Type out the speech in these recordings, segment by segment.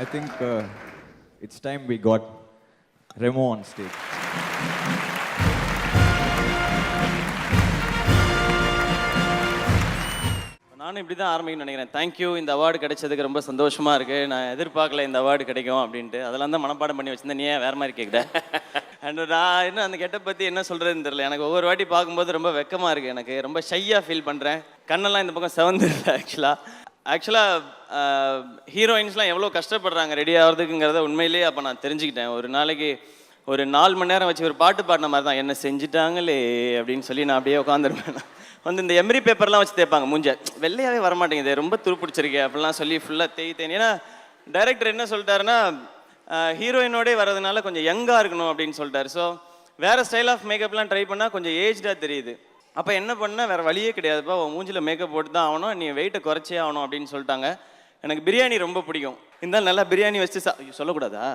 I think it's time we got Remo on stage. நானும் இப்படி தான் ஆரம்பிக்கணும்னு நினைக்கிறேன். தேங்க்யூ, இந்த அவார்டு கிடைச்சதுக்கு ரொம்ப சந்தோஷமாக இருக்குது. நான் எதிர்பார்க்கல இந்த அவார்டு கிடைக்கும் அப்படின்ட்டு. அதெல்லாம் தான் மனப்பாடம் பண்ணி வச்சுருந்தேன். நீ ஏன் வேறு மாதிரி கேட்குறேன்? அண்ட் நான் இன்னும் அந்த கெட்டை பற்றி என்ன சொல்கிறதுன்னு தெரியல. எனக்கு ஒவ்வொரு வாட்டி பார்க்கும்போது ரொம்ப வெக்கமாக இருக்குது. எனக்கு ரொம்ப ஷையாக ஃபீல் பண்ணுறேன். கண்ணெல்லாம் இந்த பக்கம் செவந்துருது. ஆக்சுவலாக ஹீரோயின்ஸ்லாம் எவ்வளோ கஷ்டப்படுறாங்க ரெடி ஆகிறதுக்குங்கிறத உண்மையிலேயே அப்போ நான் தெரிஞ்சுக்கிட்டேன். ஒரு நாளைக்கு ஒரு 4 மணி நேரம் வச்சு ஒரு பாட்டு பாடின மாதிரி தான். என்ன செஞ்சுட்டாங்களே அப்படின்னு சொல்லி நான் அப்படியே உட்காந்துருப்பேன். வந்து இந்த எம்ரி பேப்பர்லாம் வச்சு தேய்ப்பாங்க மூஞ்ச, வெள்ளையாகவே வரமாட்டேங்குது, ரொம்ப துருப்பிடிச்சிருக்கேன் அப்படிலாம் சொல்லி ஃபுல்லாக தேய்த்தேன். ஏன்னா டைரக்டர் என்ன சொல்லிட்டாருன்னா, ஹீரோயினோடே வர்றதுனால கொஞ்சம் யங்காக இருக்கணும் அப்படின்னு சொல்லிட்டாரு. ஸோ வேறு ஸ்டைல் ஆஃப் மேக்கப்லாம் ட்ரை பண்ணால் கொஞ்சம் ஏஜ்டாக தெரியுது. அப்போ என்ன பண்ணால் வேறு வழியே கிடையாதுப்பா, உன் மூஞ்சில் மேக்கப் போட்டு தான் ஆகணும், நீ வெயிட்டை குறைச்சே ஆகணும் அப்படின்னு சொல்லிட்டாங்க. எனக்கு பிரியாணி ரொம்ப பிடிக்கும். இருந்தாலும் நல்லா பிரியாணி வச்சு சொல்லக்கூடாதா?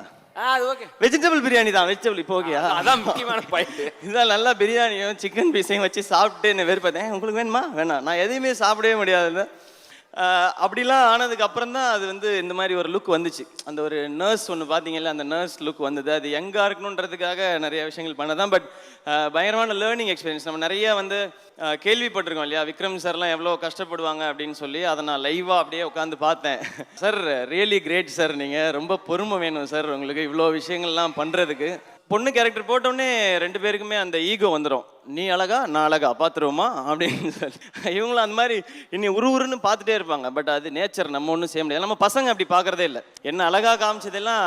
அது ஓகே, வெஜிடபிள் பிரியாணி தான். வெஜிடபிள் இப்போ ஓகேயா? அதான் முக்கியமான பாயிண்ட். இதான் நல்லா பிரியாணியும் சிக்கன் பீஸையும் வச்சு சாப்பிட்டு என்ன வெறுப்பேன். உங்களுக்கு வேணுமா? வேணாம், நான் எதையுமே சாப்பிடவே முடியாது. அப்படிலாம் ஆனதுக்கு அப்புறம் தான் அது வந்து இந்த மாதிரி ஒரு லுக் வந்துச்சு. அந்த ஒரு நர்ஸ் ஒன்று பார்த்தீங்கல்ல, அந்த நர்ஸ் லுக் வந்தது. அது யங்காக இருக்கணுன்றதுக்காக நிறைய விஷயங்கள் பண்ணதான். பட் பயங்கரமான லேர்னிங் எக்ஸ்பீரியன்ஸ். நம்ம நிறைய வந்து கேள்விப்பட்டிருக்கோம் இல்லையா, விக்ரம் சார்லாம் எவ்வளோ கஷ்டப்படுவாங்க அப்படின்னு சொல்லி. அதை நான் லைவாக அப்படியே உட்காந்து பார்த்தேன். சார் ரியலி கிரேட் சார், நீங்கள் ரொம்ப பொறுமை வேணும் சார் உங்களுக்கு இவ்வளோ விஷயங்கள்லாம் பண்ணுறதுக்கு. பொண்ணு கேரக்டர் போட்டோடனே 2 பேருக்குமே அந்த ஈகோ வந்துடும். நீ அழகா நான் அழகா பார்த்துருவோமா அப்படின்னு சொல்லி இவங்களும் அந்த மாதிரி இன்னி உருன்னு பார்த்துட்டே இருப்பாங்க. பட் அது நேச்சர், நம்ம ஒன்றும் செய்ய முடியாது. நம்ம பசங்க அப்படி பார்க்குறதே இல்லை. என்ன அழகா காமிச்சதெல்லாம்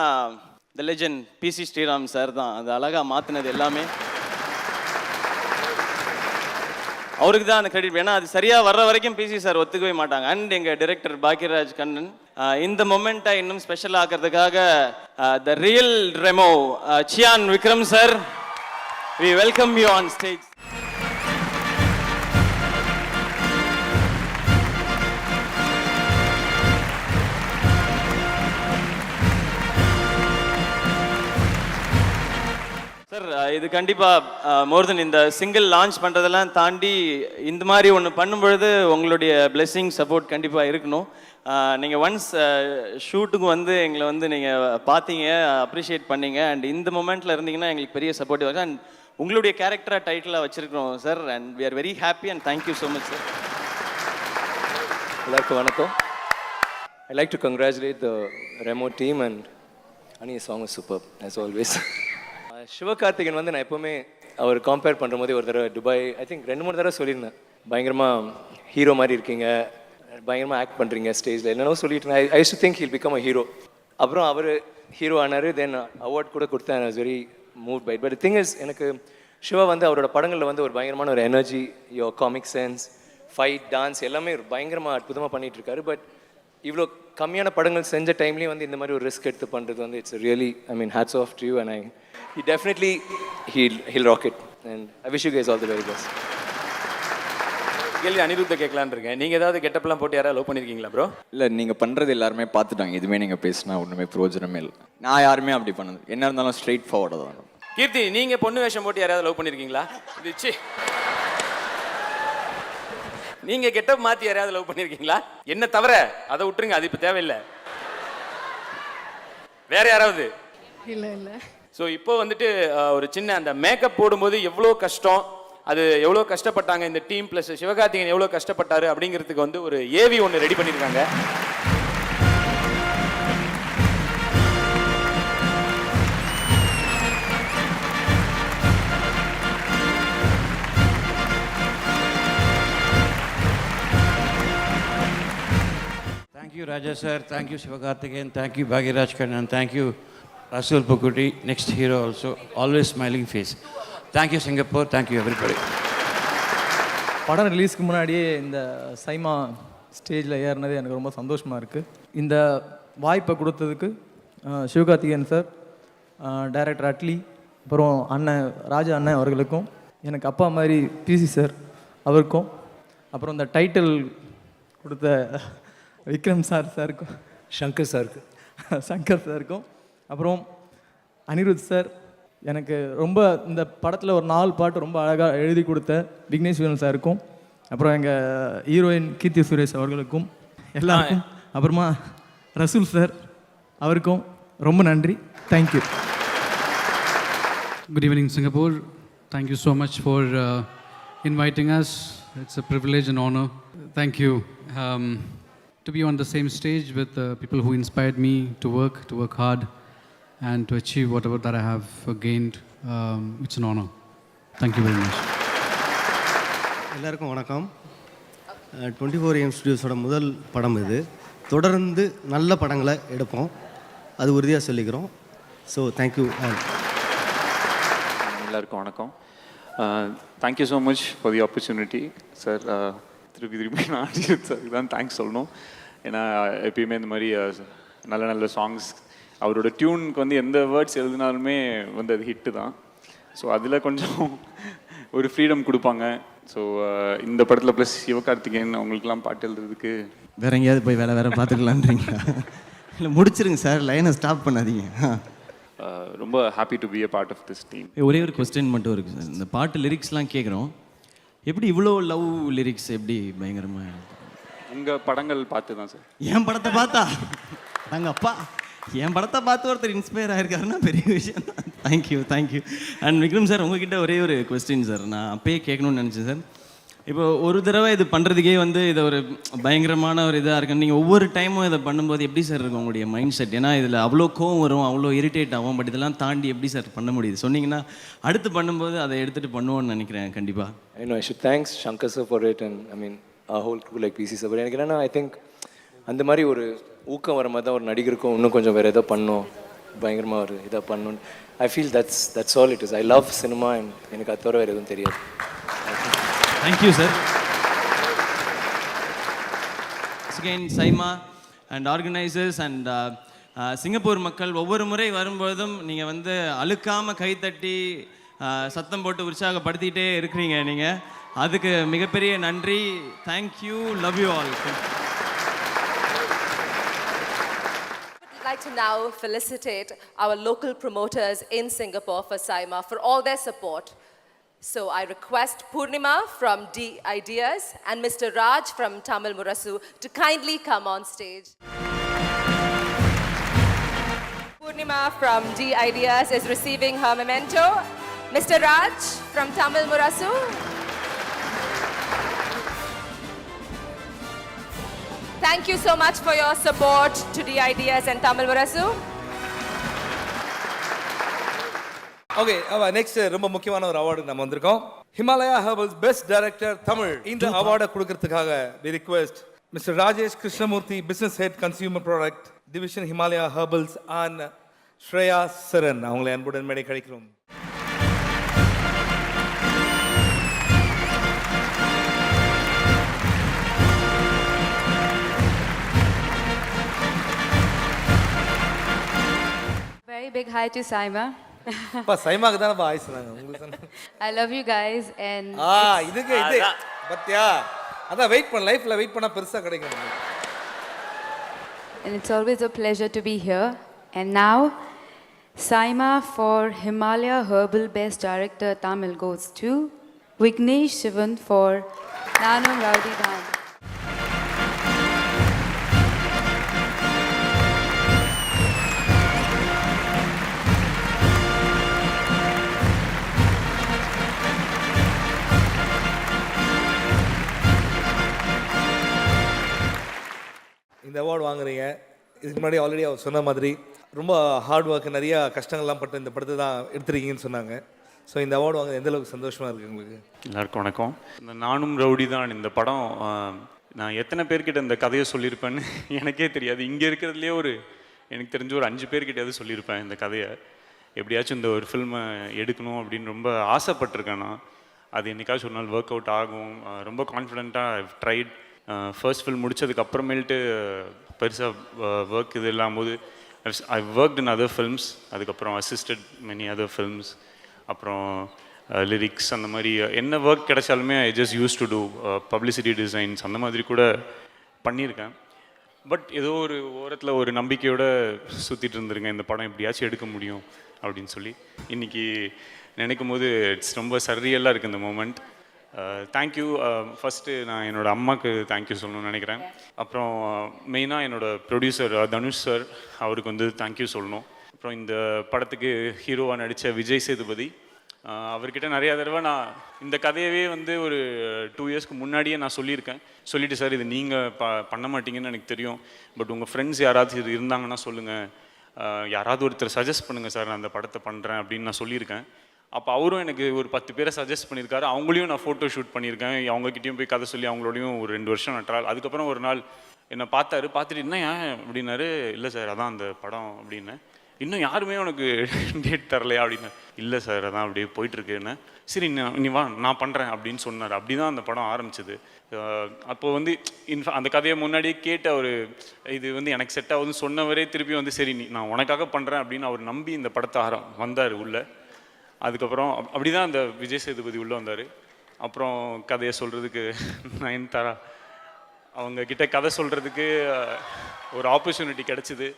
the legend PC Sriram sir தான். அது அழகா மாற்றினது எல்லாமே அவருக்கு தான் அந்த கிரெடிட். ஏன்னா அது சரியாக வர்ற வரைக்கும் பிசி சார் ஒத்துக்கவே மாட்டாங்க. அண்ட் எங்கள் டைரக்டர் பாக்யராஜ் கண்ணன் இந்த மொமெண்ட்டை இன்னும் ஸ்பெஷல் ஆக்கிறதுக்காக the real Remo Chiyaan Vikram sir, we welcome you on stage. Sir இது கண்டிப்பாக மோர் தென் இந்த சிங்கிள் லான்ச் பண்ணுறதெல்லாம் தாண்டி இந்த மாதிரி ஒன்று பண்ணும்பொழுது உங்களுடைய பிளெஸ்ஸிங் சப்போர்ட் கண்டிப்பாக இருக்கணும். நீங்கள் ஒன்ஸ் ஷூட்டுக்கு வந்து எங்களை வந்து நீங்கள் பார்த்தீங்க, அப்ரிஷியேட் பண்ணீங்க. அண்ட் இந்த மொமெண்ட்டில் இருந்தீங்கன்னா எங்களுக்கு பெரிய சப்போர்ட்டிவ் இருக்கும். அண்ட் உங்களுடைய கேரக்டராக டைட்டிலாக வச்சுருக்கோம் sir. And we are very happy and thank you so much sir. எல்லாருக்கும் வணக்கம். I like to congratulate the Remo team and Ani song is super as always. Sivakarthikeyan வந்து நான் எப்போவுமே அவர் கம்பேர் பண்ணுற போதே ஒரு தடவை துபாய் ஐ திங்க் 2-3 தடவை சொல்லியிருந்தேன், பயங்கரமாக ஹீரோ மாதிரி இருக்கீங்க, பயங்கரமாக ஆக்ட் பண்ணுறீங்க ஸ்டேஜில், என்னென்னோ சொல்லிட்டு I use to think he'll become a hero. அப்புறம் அவர் ஹீரோ ஆனார். தென் அவார்ட் கூட கொடுத்தேன். I was very move by. But thing is, எனக்கு சிவா வந்து அவரோட படங்களில் வந்து ஒரு பயங்கரமான ஒரு energy, your comic sense, fight, dance எல்லாமே ஒரு பயங்கரமாக அற்புதமாக பண்ணிகிட்ருக்காரு. பட் இவ்வளோ கம்மியான படங்கள் செஞ்ச டைம்லேயும் வந்து இந்த மாதிரி ஒரு ரிஸ்க் எடுத்து பண்ணுறது வந்து it's really I mean hats off to you. And he definitely he'll rock it and I wish you guys all the very best. கேள்வி அனிருத்த கேட்கலான்னு இருக்கேன். நீங்கள் ஏதாவது கெட்டப்லாம் போட்டு யாராவது லவ் பண்ணியிருக்கீங்களா ப்ரோ? இல்லை, நீங்கள் பண்ணுறது எல்லாருமே பார்த்துட்டாங்க. இதுவே நீங்கள் பேசினா ஒன்றுமே பிரயோஜனமே இல்லை. நான் யாருமே அப்படி பண்ணது, என்ன இருந்தாலும் ஸ்ட்ரெயிட் ஃபார்வர்டாக தான். கீர்த்தி, நீங்கள் பொண்ணு வேஷம் போட்டு யாராவது லவ் பண்ணியிருக்கீங்களா? இது நீங்கள் கெட்டப் மாற்றி யாராவது லவ் பண்ணியிருக்கீங்களா? என்ன தவிர அதை விட்டுருங்க, அது இப்போ தேவையில்லை. வேற யாராவது? இல்லை இல்லை. ஸோ இப்போ வந்துட்டு ஒரு சின்ன அந்த மேக்கப் போடும்போது எவ்வளோ கஷ்டம், அது எவ்வளோ கஷ்டப்பட்டாங்க இந்த டீம், ப்ளஸ் சிவகார்த்திகேயன் எவ்வளோ கஷ்டப்பட்டாரு அப்படிங்கிறதுக்கு வந்து ஒரு ஏவி ஒன்று ரெடி பண்ணியிருக்காங்க. Thank you Raja sir, thank you Sivakarthikeyan, thank you Bhagiraj Kannan, thank you Rasul Pukuti, next hero also, always smiling face. Thank you Singapore, thank you everybody. படம் ரிலீஸ்க்கு முன்னாடியே இந்த சைமா ஸ்டேஜில் ஏறினது எனக்கு ரொம்ப சந்தோஷமாக இருக்குது. இந்த வாய்ப்பை கொடுத்ததுக்கு சிவகார்த்திகேயன் சார், டைரக்டர் அட்லி, அப்புறம் அண்ணன் ராஜா அண்ணன் அவர்களுக்கும், எனக்கு அப்பா மாதிரி பிசி சார் அவருக்கும், அப்புறம் இந்த டைட்டில் கொடுத்த விக்ரம் சாருக்கும், சங்கர் சாருக்கும், அப்புறம் அனிருத் சார், எனக்கு ரொம்ப இந்த படத்தில் ஒரு 4 பாட்டு ரொம்ப அழகாக எழுதி கொடுத்த விக்னேஸ்வரன் சாருக்கும், அப்புறம் எங்கள் ஹீரோயின் கீர்த்தி சுரேஷ் அவர்களுக்கும் எல்லாருக்கும், அப்புறமா ரசூல் சார், அவருக்கும் ரொம்ப நன்றி. Thank you. Good evening, Singapore. Thank you so much for inviting us. It's a privilege and honor. Thank you. To be on the same stage with people who inspired me to work hard, and to achieve whatever that I have gained, it's an honor. Thank you very much. எல்லாருக்கும் வணக்கம். 24AM ஸ்டுடியோஸோட முதல் படம் இது. தொடர்ந்து நல்ல படங்களை எடுப்போம், அது உறுதியாக சொல்லிக்கிறோம். So thank you all. எல்லாருக்கும் வணக்கம். Thank you so much for the opportunity sir. திருப்பி நான் அஜித் சாருக்கு தான் தேங்க்ஸ் சொல்லணும். ஏன்னா எப்பயுமே இந்த மாதிரி நல்ல நல்ல சாங்ஸ் அவரோட டியூனுக்கு வந்து எந்த வேர்ட்ஸ் எழுதினாலுமே வந்து அது ஹிட்டு தான். ஸோ அதில் கொஞ்சம் ஒரு ஃப்ரீடம் கொடுப்பாங்க. ஸோ இந்த படத்தில் ப்ளஸ் சிவகார்த்திகேயன் அவங்களுக்குலாம் பாட்டு எழுதுறதுக்கு வேற எங்கேயாவது போய் வேலை பார்த்துக்கலான்றீங்களா? இல்லை முடிச்சிருங்க சார், லைனை ஸ்டாப் பண்ணாதீங்க. ரொம்ப happy to be a part of this team. ஒரே ஒரு கொஸ்டின் மட்டும் இருக்குது சார். இந்த பாட்டு லிரிக்ஸ்லாம் கேட்குறோம், எப்படி இவ்வளோ லவ் லிரிக்ஸ் எப்படி பயங்கரமாக? உங்கள் படங்கள் பார்த்து தான் சார். என் படத்தை பார்த்தா நாங்கள் அப்பா என் படத்தை பார்த்து ஒருத்தர் இன்ஸ்பயர் ஆகிருக்காருன்னா பெரிய விஷயம் தான். தேங்க்யூ. அண்ட் விக்ரம் சார், உங்ககிட்ட ஒரே ஒரு கொஸ்டின் சார். நான் அப்பயே கேட்கணும்னு நினச்சேன் சார். இப்போ ஒரு தடவை இது பண்ணுறதுக்கே வந்து இதை ஒரு பயங்கரமான ஒரு இதாக இருக்குது. நீங்கள் ஒவ்வொரு டைமும் இதை பண்ணும்போது எப்படி சார் இருக்கும் உங்களுடைய மைண்ட் செட்? ஏன்னா இதில் அவ்வளோ கோவம் வரும், அவ்வளோ இரிட்டேட் ஆகும். பட் இதெல்லாம் தாண்டி எப்படி சார் பண்ண முடியுது சொன்னீங்கன்னா அடுத்து பண்ணும்போது அதை எடுத்துகிட்டு பண்ணுவோன்னு நினைக்கிறேன் கண்டிப்பாக. I should thanks Shankar sir for it, and I mean our whole crew like PC sir. But எனக்கு என்னன்னா I think அந்த மாதிரி ஒரு ஊக்கம் வர மாதிரி தான் ஒரு நடிகருக்கும் இன்னும் கொஞ்சம் வேறு ஏதோ பண்ணணும், பயங்கரமாக ஒரு இதாக பண்ணணும். I feel that's all it is. I love cinema, and எனக்கு அது தவிர வேறு எதுவும் தெரியாது. Thank you sir. Again SIMA and organisers and Singapore மக்கள் ஒவ்வொரு முறை வரும்போதும் நீங்கள் வந்து அழுக்காமல் கைத்தட்டி சத்தம் போட்டு உற்சாகப்படுத்திகிட்டே இருக்கிறீங்க. நீங்கள் அதுக்கு மிகப்பெரிய நன்றி. Thank you. Love you all. I'd like to now felicitate our local promoters in Singapore for SIMA for all their support. So I request Purnima from D Ideas and Mr. Raj from Tamil Murasu to kindly come on stage. Purnima from D Ideas is receiving her memento. Mr. Raj from Tamil Murasu. Thank you so much for your support to D Ideas and Tamil Murasu. Okay, next ரொம்ப முக்கியமான ஒரு award நம்ம வந்திருக்கோம். Himalaya herbals best director Tamil. இந்த அவார்டை கொடுக்கறதுக்காக we request Mr. Rajesh Krishnamurthy, business head consumer product division Himalaya herbals, and Shreya Saran அவங்களை அன்புடன் மேடை கிடைக்கிறோம். Very big hi to Saima. அப்பா சைமாக்கு தானே ஆய் சொன்னாங்க, உங்களுக்கு சொன்னாங்க. I love you guys and இதுக்கு இது பத்தியா, அதான் வெயிட் பண்ண, லைஃப்ல வெயிட் பண்ணா பெருசா கிடைக்கும். and it's always a pleasure to be here. And now Saima for Himalaya Herbal Best Director Tamil goes to Vignesh Shivan for Nanum Rowdy Dhan. இந்த அவார்டு வாங்குறீங்க. இதுக்கு முன்னாடி ஆல்ரெடி அவர் சொன்ன மாதிரி ரொம்ப ஹார்ட் ஒர்க், நிறைய கஷ்டங்கள்லாம் பட்டு இந்த படத்தை தான் எடுத்துருக்கீங்கன்னு சொன்னாங்க. ஸோ இந்த அவார்டு வாங்க எந்த அளவுக்கு சந்தோஷமாக இருக்குது உங்களுக்கு? எல்லாருக்கும் வணக்கம். இந்த நானும் ரவுடி தான் இந்த படம். நான் எத்தனை பேர்கிட்ட இந்த கதையை சொல்லியிருப்பேன்னு எனக்கே தெரியாது. இங்கே இருக்கிறதுலே எனக்கு தெரிஞ்ச ஒரு 5 பேர்கிட்டயாவது சொல்லியிருப்பேன் இந்த கதையை. எப்படியாச்சும் இந்த ஒரு ஃபில்மை எடுக்கணும் அப்படின்னு ரொம்ப ஆசைப்பட்டிருக்கேன் நான். அது என்னைக்காச்சும் ஒரு நாள் ஒர்க் அவுட் ஆகும். ரொம்ப கான்ஃபிடென்ட்டாக ஐவ் ட்ரைட். ஃபர்ஸ்ட் ஃபில்ம் முடித்ததுக்கு அப்புறமேல்ட்டு பெருசாக ஒர்க் இது இல்லாமல் I worked in other films. அதுக்கப்புறம் அசிஸ்டட் மெனி அதர் ஃபில்ம்ஸ். அப்புறம் லிரிக்ஸ் அந்த மாதிரி என்ன ஒர்க் கிடைச்சாலுமே I just use to do publicity designs அந்த மாதிரி கூட பண்ணியிருக்கேன். பட் ஏதோ ஒரு ஓரத்தில் ஒரு நம்பிக்கையோடு சுற்றிட்டு இருந்துருங்க, இந்த படம் எப்படியாச்சும் எடுக்க முடியும் அப்படின்னு சொல்லி. இன்றைக்கி நினைக்கும் போது இட்ஸ் ரொம்ப சர்ரியலாக இருக்குது இந்த மூமெண்ட். தேங்க்யூ. ஃபஸ்ட்டு நான் என்னோடய அம்மாவுக்கு தேங்க்யூ சொல்லணும்னு நினைக்கிறேன். அப்புறம் மெயினாக என்னோடய ப்ரொடியூசர் தனுஷ் சார், அவருக்கு வந்து தேங்க்யூ சொல்லணும். அப்புறம் இந்த படத்துக்கு ஹீரோவாக நடித்த விஜய் சேதுபதி, அவர்கிட்ட நிறையா தடவை நான் இந்த கதையவே வந்து ஒரு 2 இயர்ஸ்க்கு முன்னாடியே நான் சொல்லிட்டு சார் இது நீங்கள் பண்ண மாட்டீங்கன்னு எனக்கு தெரியும், பட் உங்கள் ஃப்ரெண்ட்ஸ் யாராவது இருந்தாங்கன்னா சொல்லுங்கள், யாராவது ஒருத்தர் சஜஸ்ட் பண்ணுங்கள் சார், நான் அந்த படத்தை பண்ணுறேன் அப்படின்னு நான் சொல்லியிருக்கேன். அப்போ அவரும் எனக்கு ஒரு 10 பேரை சஜஸ்ட் பண்ணியிருக்காரு. அவங்களையும் நான் ஃபோட்டோ ஷூட் பண்ணியிருக்கேன். அவங்ககிட்டயும் போய் கதை சொல்லி அவங்களோடையும் ஒரு 2 வருஷம் நட்டால். அதுக்கப்புறம் ஒரு நாள் என்னை பார்த்துட்டு என்ன ஏன் அப்படின்னாரு. இல்லை சார் அதான் அந்த படம் அப்படின்னு. இன்னும் யாருமே உனக்கு டேட் தரலையா அப்படின்னு. இல்லை சார் அதான் அப்படியே போயிட்டுருக்குன்னு. சரி நீ வா நான் பண்ணுறேன் அப்படின்னு சொன்னார். அப்படி தான் அந்த படம் ஆரம்பிச்சது. அப்போது வந்து அந்த கதையை முன்னாடியே கேட்ட ஒரு இது வந்து எனக்கு செட் ஆகுதுன்னு சொன்னவரே திருப்பி வந்து சரி நான் உனக்காக பண்ணுறேன் அப்படின்னு அவர் நம்பி இந்த படத்தை வந்தார் உள்ளே. அதுக்கப்புறம் அப்படி தான் அந்த விஜய் சேதுபதி உள்ளே வந்தார். அப்புறம் கதையை சொல்கிறதுக்கு நயன்தாரா அவங்க கிட்ட கதை சொல்கிறதுக்கு ஒரு ஆப்பர்ச்சுனிட்டி கிடச்சிது.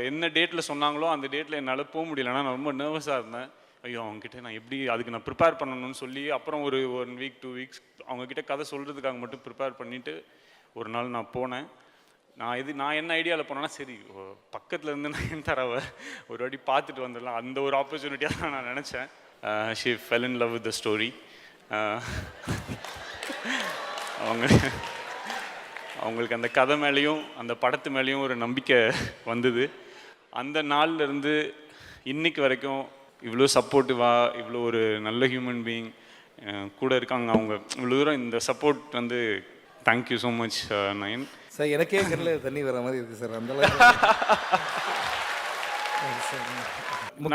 என்ன டேட்டில் சொன்னாங்களோ அந்த டேட்டில் என்னால் போக முடியலன்னா நான் ரொம்ப நர்வஸாக இருந்தேன். ஐயோ அவங்ககிட்ட நான் எப்படி அதுக்கு நான் ப்ரிப்பேர் பண்ணணும்னு சொல்லி அப்புறம் ஒரு 1 வீக் 2 வீக்ஸ் அவங்கக்கிட்ட கதை சொல்கிறதுக்காக மட்டும் ப்ரிப்பேர் பண்ணிவிட்டு ஒரு நாள் நான் போனேன். நான் என்ன ஐடியாவில் போனேன்னா சரி பக்கத்தில் இருந்து நயன்தாராவை ஒரு வாட்டி பார்த்துட்டு வந்துடலாம், அந்த ஒரு ஆப்பர்ச்சுனிட்டியாக தான் நான் நினச்சேன். She fell in love with the story. அவங்களுக்கு அந்த கதை மேலேயும் அந்த படத்து மேலேயும் ஒரு நம்பிக்கை வந்தது. அந்த நாள்லேருந்து இன்னைக்கு வரைக்கும் இவ்வளோ சப்போர்ட்டிவாக இவ்வளோ ஒரு நல்ல ஹியூமன் பீயிங் கூட இருக்காங்க. அவங்க இவ்வளோ தூரம் இந்த சப்போர்ட் வந்து thank you so much nine sir. எனக்கே கண்ணில் தண்ணி வர மாதிரி இருக்குது சார். அந்த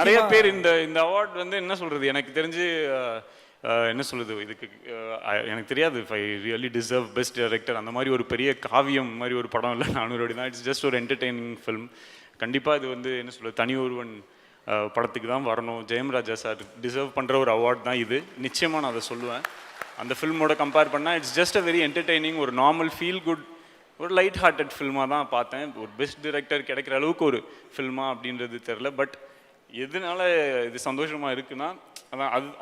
நிறைய பேர் இந்த அவார்ட் வந்து என்ன சொல்கிறது எனக்கு தெரிஞ்சு என்ன சொல்லுது இதுக்கு எனக்கு தெரியாது. I really deserve best director அந்த மாதிரி ஒரு பெரிய காவியம் மாதிரி ஒரு படம் இல்லை 400 அடி தான். இட்ஸ் ஜஸ்ட் ஒரு என்டர்டெய்னிங் ஃபிலிம். கண்டிப்பாக இது வந்து என்ன சொல்லுது தனி ஒருவன் படத்துக்கு தான் வரணும். ஜெயம் ராஜா சார் டிசர்வ் பண்ணுற ஒரு அவார்ட் தான் இது. நிச்சயமாக நான் அதை சொல்லுவேன். அந்த ஃபில்மோட கம்பேர் பண்ணால் it's just a very entertaining ஒரு நார்மல் ஃபீல் குட் ஒரு லைட் ஹார்ட்டட் ஃபில்மாக தான் பார்த்தேன். ஒரு பெஸ்ட் டைரக்டர் கிடைக்கிற அளவுக்கு ஒரு ஃபில்மா அப்படின்றது தெரில. பட் எதனால இது சந்தோஷமாக இருக்குன்னா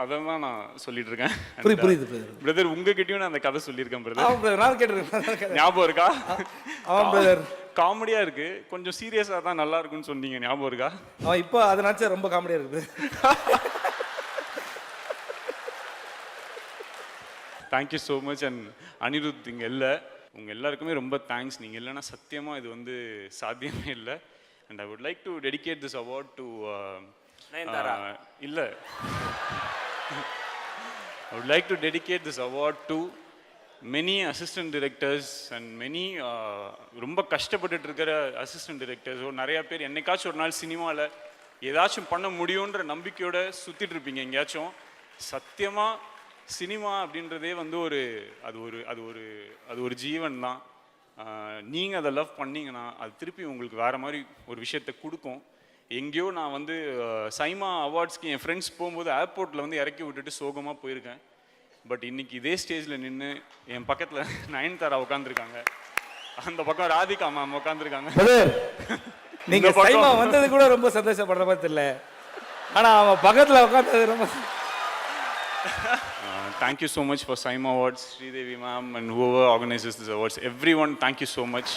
அதை தான் நான் சொல்லிட்டு இருக்கேன். புரியுது பிரதர். உங்ககிட்டயும் நான் அந்த கதை சொல்லியிருக்கேன் பிரதர். நான் கேட்டிருக்கேன். ஞாபகம் இருக்கா? ஆமாம் பிரதர். காமெடியாக இருக்கு, கொஞ்சம் சீரியஸாக தான் நல்லா இருக்குன்னு சொன்னீங்க, ஞாபகம் இருக்கா? இப்போ அதை நினச்சா ரொம்ப காமெடியாக இருக்குது. Thank you so much. And Anirudh இங்கே இல்லை, உங்கள் எல்லாருக்குமே ரொம்ப தேங்க்ஸ். நீங்கள் இல்லைன்னா சத்தியமாக இது வந்து சாத்தியமே இல்லை. And I would like to dedicate this award to இல்லை I would like to dedicate this award to many assistant directors and many ரொம்ப கஷ்டப்பட்டுட்டு இருக்கிற அசிஸ்டன்ட் டிரெக்டர்ஸ். நிறைய பேர் என்னைக்காச்சும் ஒரு நாள் சினிமாவில் ஏதாச்சும் பண்ண முடியுன்ற நம்பிக்கையோடு சுற்றிட்டு இருப்பீங்க எங்கேயாச்சும். சத்தியமாக சினிமா அப்படின்றதே வந்து அது ஒரு ஜீவன் தான். நீங்கள் அதை லவ் பண்ணிங்கன்னா அது திருப்பி உங்களுக்கு வேறு மாதிரி ஒரு விஷயத்தை கொடுக்கும். எங்கேயோ நான் வந்து சைமா அவார்ட்ஸ்க்கு என் ஃப்ரெண்ட்ஸ் போகும்போது ஏர்போர்ட்டில் வந்து இறக்கி விட்டுட்டு சோகமாக போயிருக்கேன். பட் இன்னைக்கு இதே ஸ்டேஜில் நின்று என் பக்கத்தில் நயன்தாரா உட்காந்துருக்காங்க, அந்த பக்கம் ராதிகா மேம் உட்காந்துருக்காங்க. நீங்கள் சைமா வந்தது கூட ரொம்ப சந்தோஷப்படுற மாதிரி தெரியல, ஆனால் அவன் பக்கத்தில் உட்காந்தது ரொம்ப. Thank you so much for Saima Awards, Sridevi ma'am and whoever organizes this awards. Everyone, thank you so much.